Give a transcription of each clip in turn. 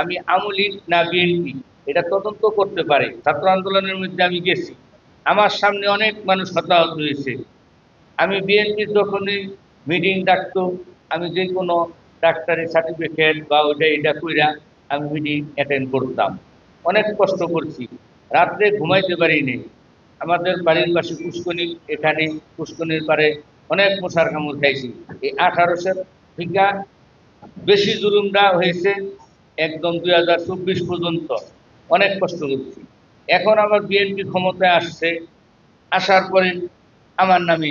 আমি আওয়ামী লীগ না বিএনপি এটা তদন্ত করতে পারে। ছাত্র আন্দোলনের মধ্যে আমি গেছি, আমার সামনে অনেক মানুষ হতাহত হয়েছে। আমি বিএনপির যখনই মিটিং ডাকতো, আমি যে কোনো ডাক্তারি সার্টিফিকেট বা ওইটা এটা কইরা আমি মিটিং অ্যাটেন্ড করতাম। অনেক কষ্ট করছি, রাত্রে ঘুমাইতে পারিনি। আমাদের বাড়ির পাশে পুষ্কনি, এখানে পুষ্কনির পারে অনেক মশার কামড় খাইছি। এই 1800 থেকে বেশি জুলুমটা হয়েছে একদম 2024 পর্যন্ত। অনেক কষ্ট করছি। এখন আবার বিএনপি ক্ষমতায় আসছে, আসার পরে আমার নামে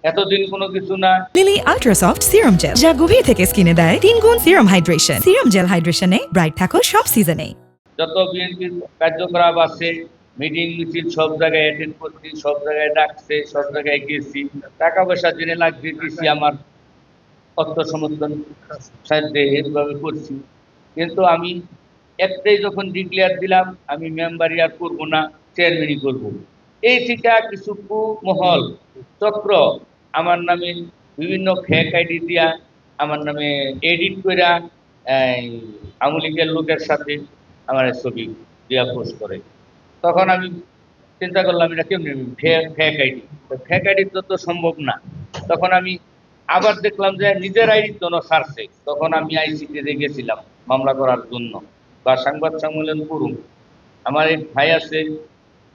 এতদিন কোনো কিছু না। লিলি আল্ট্রাসফট সিরাম জেল, যা গভীর থেকে স্কিনে দেয় 3 গুণ সিরাম হাইড্রেশন। সিরাম জেল হাইড্রেশনে ব্রাইট থাকো সব সিজনে। যত বিএনপির কার্যকলাপ আছে, মিটিং মিছিল সব জায়গায় অ্যাটেন্ড করছি, সব জায়গায় ডাকছে, সব জায়গায় গেছি। টাকা পয়সা জেনে লাগছে দিছি, আমার অর্থ সমর্থন সাহায্যে এইভাবে করছি। কিন্তু আমি একটাই যখন ডিক্লেয়ার দিলাম, আমি মেম্বারি আর করবো না, চেয়ারম্যানই করব। এই থেকে কিছু কুমহল চক্র আমার নামে বিভিন্ন ফেক আইডি দিয়া, আমার নামে এডিট কইরা আওয়ামী লীগের লোকের সাথে আমার ছবি দিয়া পোস্ট করে। তখন আমি চিন্তা করলাম এটা কেমনি ফেক আইডি, ফেক আইডি তো সম্ভব না। তখন আমি আবার দেখলাম যে নিজের আইডি জন্য ছাড়ছে। তখন আমি আইসিটিতে গেছিলাম মামলা করার জন্য বা সংবাদ সম্মেলন করুন। আমার এক ভাই আছে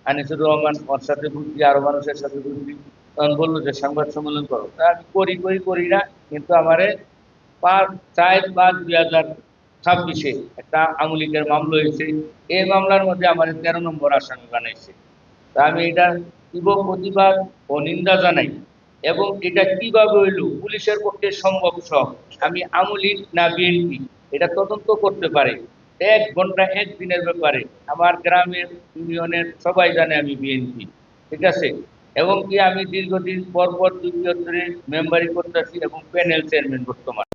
আনিসুর রহমান, ওর সাথে বুঝছি, আরো মানুষের সাথে বুঝছি। তখন বললো যে সংবাদ সম্মেলন করো, তা আমি করি না। কিন্তু আমারে 5/4/2026 একটা আওয়ামী লীগের মামলা হয়েছে। এই মামলার মধ্যে আমার 13 নম্বর আসামি বানাইছে। তা আমি এটা তীব্র প্রতিবাদ ও নিন্দা জানাই। এবং এটা কিভাবে হইল পুলিশের পক্ষে সম্ভব সব। আমি আওয়ামী লীগ না বিএনপি এটা তদন্ত করতে পারে। 1 ঘন্টা 1 দিনের ব্যাপারে আমার গ্রামের ইউনিয়নের সবাই জানে আমি বিএনপি, ঠিক আছে। এবং কি আমি দীর্ঘদিন পর 2 বছর ধরে মেম্বারি করতেছি এবং প্যানেল চেয়ারম্যান বর্তমান।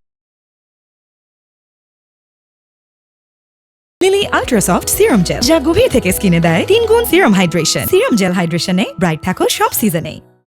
লিলি আল্ট্রাসফট সিরাম জেল, যা গভীর থেকে স্কিনে দেয় 3 গুণ সিরাম হাইড্রেশন। সিরাম জেল হাইড্রেশনে ব্রাইট থাকো সব সিজনে।